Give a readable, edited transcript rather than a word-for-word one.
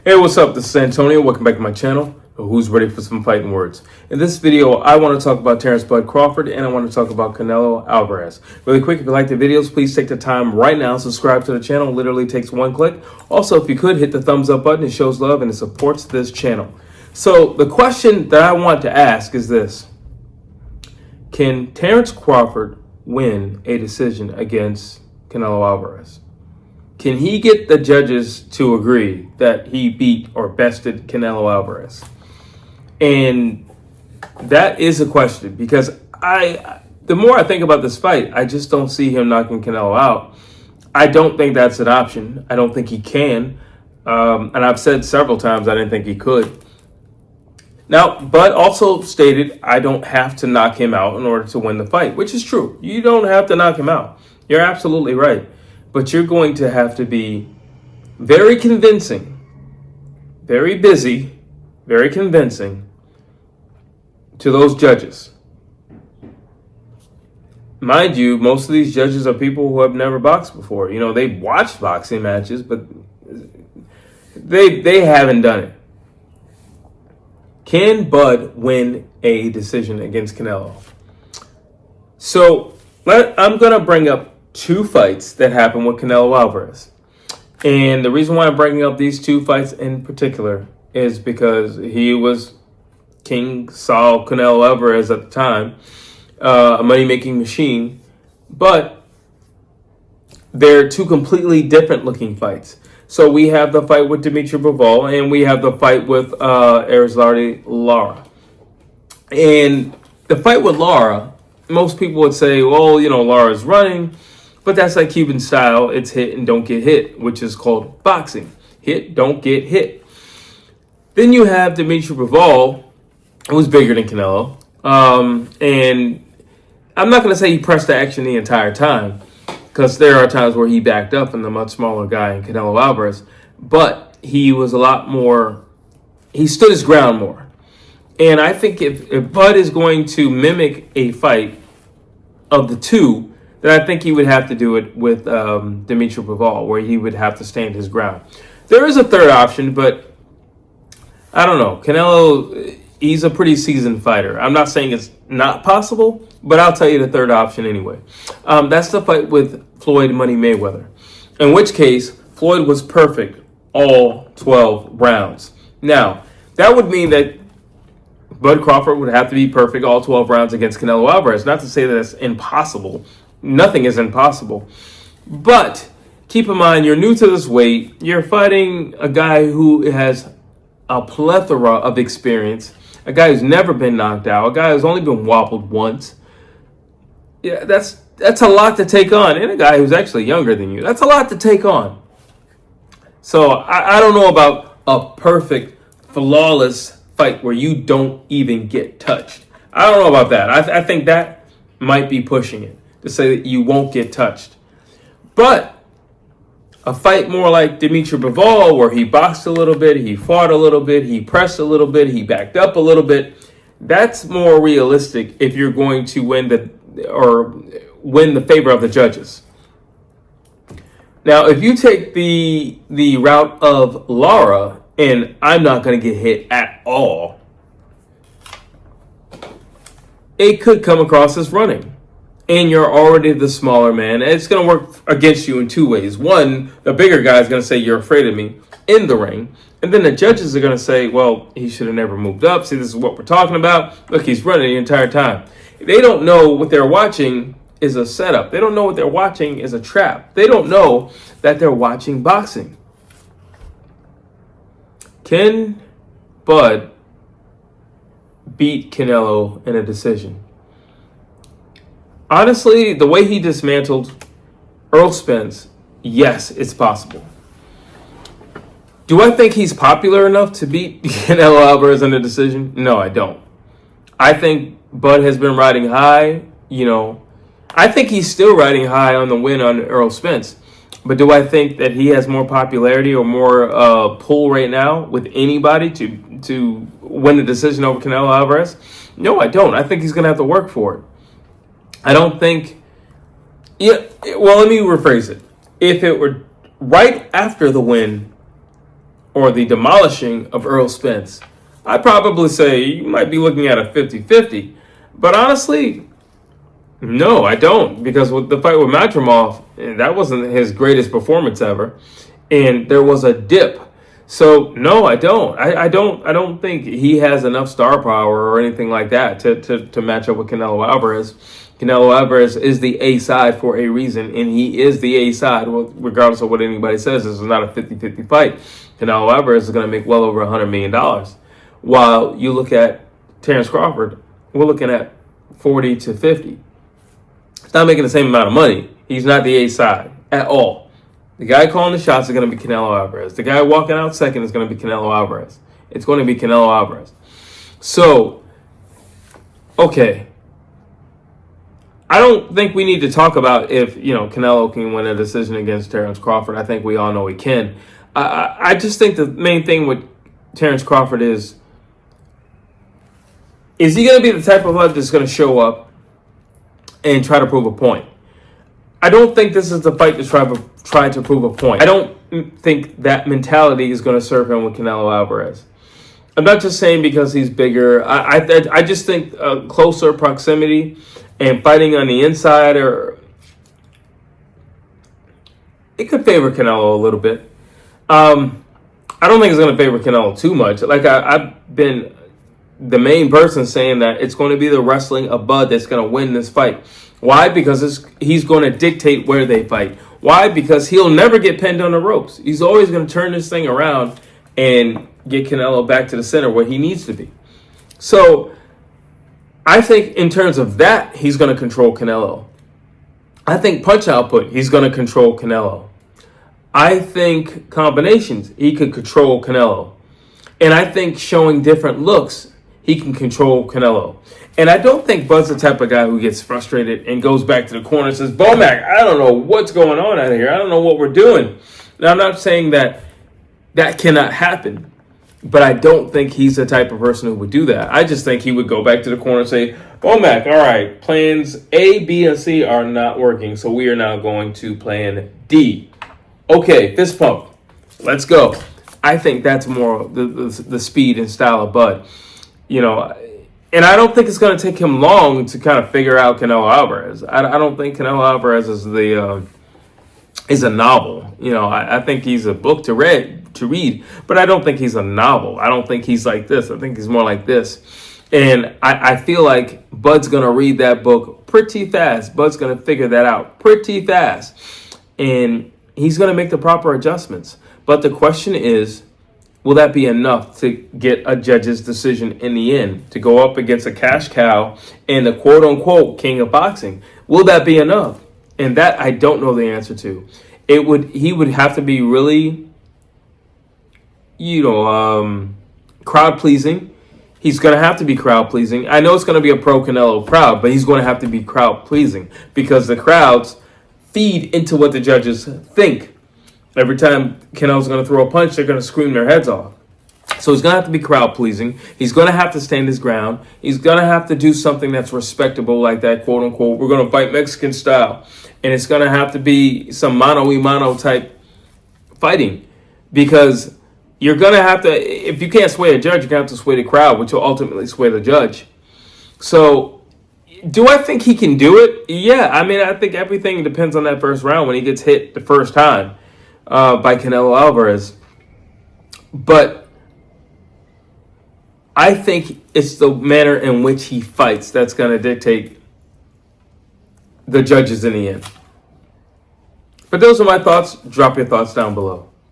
Hey, what's up? This is Antonio. Welcome back to my channel. Who's ready for some fighting words? In this video, I want to talk about Terence Crawford, and I want to talk about Canelo Alvarez. Really quick, if you like the videos, please take the time right now, subscribe to the channel. It literally takes one click. Also, if you could, hit the thumbs up button. It shows love and it supports this channel. So the question that I want to ask is this. Can Terence Crawford win a decision against Canelo Alvarez? Can he get the judges to agree that he beat or bested Canelo Alvarez? And that is a question, because the more I think about this fight, I just don't see him knocking Canelo out. I don't think that's an option. I don't think he can. And I've said several times I didn't think he could. Now, Bud also stated I don't have to knock him out in order to win the fight, which is true. You don't have to knock him out. You're absolutely right. But you're going to have to be very convincing, very busy, very convincing to those judges. Mind you, most of these judges are people who have never boxed before. You know, they've watched boxing matches, but they haven't done it. Can Bud win a decision against Canelo? So I'm going to bring up two fights that happened with Canelo Alvarez. And the reason why I'm bringing up these two fights in particular is because he was King Saul Canelo Alvarez at the time, a money-making machine. But they're two completely different looking fights. So we have the fight with Dimitri Bivol, and we have the fight with Lara. And the fight with Lara, most people would say, well, you know, Lara's running. But that's like Cuban style. It's hit and don't get hit, which is called boxing. Hit, don't get hit. Then you have Dimitri Bivol, who was bigger than Canelo. And I'm not going to say he pressed the action the entire time, because there are times where he backed up and the much smaller guy in Canelo Alvarez. But he was a lot more, he stood his ground more. And I think if Bud is going to mimic a fight of the two, then I think he would have to do it with Dimitri Bivol, where he would have to stand his ground. There is a third option, but I don't know. Canelo, he's a pretty seasoned fighter. I'm not saying it's not possible, but I'll tell you the third option anyway. That's the fight with Floyd Money Mayweather, in which case Floyd was perfect all 12 rounds. Now, that would mean that Bud Crawford would have to be perfect all 12 rounds against Canelo Alvarez. Not to say that it's impossible. Nothing is impossible. But keep in mind, you're new to this weight. You're fighting a guy who has a plethora of experience, a guy who's never been knocked out, a guy who's only been wobbled once. Yeah, that's a lot to take on. And a guy who's actually younger than you. That's a lot to take on. So I don't know about a perfect, flawless fight where you don't even get touched. I don't know about that. I think that might be pushing it, to say that you won't get touched. But a fight more like Dimitri Bivol, where he boxed a little bit, he fought a little bit, he pressed a little bit, he backed up a little bit, that's more realistic if you're going to win the favor of the judges. Now, if you take the route of Lara, and I'm not going to get hit at all, it could come across as running. And you're already the smaller man. It's going to work against you in two ways. One, the bigger guy is going to say, you're afraid of me in the ring. And then the judges are going to say, well, he should have never moved up. See, this is what we're talking about. Look, he's running the entire time. They don't know what they're watching is a setup. They don't know what they're watching is a trap. They don't know that they're watching boxing. Can Bud beat Canelo in a decision? Honestly, the way he dismantled Errol Spence, yes, it's possible. Do I think he's popular enough to beat Canelo Alvarez in a decision? No, I don't. I think Bud has been riding high. You know, I think he's still riding high on the win on Errol Spence. But do I think that he has more popularity or more pull right now with anybody to win the decision over Canelo Alvarez? No, I don't. I think he's going to have to work for it. I don't think... Yeah, well, let me rephrase it. If it were right after the win or the demolishing of Errol Spence, I'd probably say you might be looking at a 50-50. But honestly, no, I don't. Because with the fight with Matrimov, that wasn't his greatest performance ever. And there was a dip. So no, I don't. I don't think he has enough star power or anything like that to match up with Canelo Alvarez. Canelo Alvarez is the A side for a reason, and he is the A side, well, regardless of what anybody says. This is not a 50-50 fight. Canelo Alvarez is going to make well over $100 million. While you look at Terence Crawford, we're looking at 40 to 50. It's not making the same amount of money. He's not the A side at all. The guy calling the shots is going to be Canelo Alvarez. The guy walking out second is going to be Canelo Alvarez. It's going to be Canelo Alvarez. So, okay. I don't think we need to talk about if, Canelo can win a decision against Terence Crawford. I think we all know he can. I just think the main thing with Terence Crawford is he going to be the type of fighter that's going to show up and try to prove a point? I don't think this is the fight to try to prove a point. I don't think that mentality is going to serve him with Canelo Alvarez. I'm not just saying because he's bigger. I just think closer proximity and fighting on the inside, it could favor Canelo a little bit. I don't think it's going to favor Canelo too much. Like I've been the main person saying that it's going to be the wrestling of Bud that's going to win this fight. Why? Because he's going to dictate where they fight. Why? Because he'll never get pinned on the ropes. He's always going to turn this thing around and get Canelo back to the center where he needs to be. So I think in terms of that, he's going to control Canelo. I think punch output, he's going to control Canelo. I think combinations, he could control Canelo. And I think showing different looks, he can control Canelo. And I don't think Bud's the type of guy who gets frustrated and goes back to the corner and says, Bomac, I don't know what's going on out here. I don't know what we're doing. Now, I'm not saying that cannot happen, but I don't think he's the type of person who would do that. I just think he would go back to the corner and say, Bomac, all right, plans A, B, and C are not working, so we are now going to plan D. Okay, fist pump. Let's go. I think that's more the speed and style of Bud. And I don't think it's going to take him long to kind of figure out Canelo Alvarez. I don't think Canelo Alvarez is a novel. I think he's a book to read, but I don't think he's a novel. I don't think he's like this. I think he's more like this. And I feel like Bud's going to read that book pretty fast. Bud's going to figure that out pretty fast. And he's going to make the proper adjustments. But the question is, will that be enough to get a judge's decision in the end, to go up against a cash cow and the quote-unquote king of boxing? Will that be enough? And that I don't know the answer to. He would have to be really, crowd-pleasing. He's going to have to be crowd-pleasing. I know it's going to be a pro-Canelo crowd, but he's going to have to be crowd-pleasing because the crowds feed into what the judges think. Every time Canelo's going to throw a punch, they're going to scream their heads off. So he's going to have to be crowd-pleasing. He's going to have to stand his ground. He's going to have to do something that's respectable like that, quote-unquote, we're going to fight Mexican style. And it's going to have to be some mano-a-mano type fighting. Because you're going to have to, if you can't sway a judge, you're going to have to sway the crowd, which will ultimately sway the judge. So do I think he can do it? Yeah, I think everything depends on that first round when he gets hit the first time by Canelo Alvarez. But I think it's the manner in which he fights that's going to dictate the judges in the end. But those are my thoughts. Drop your thoughts down below.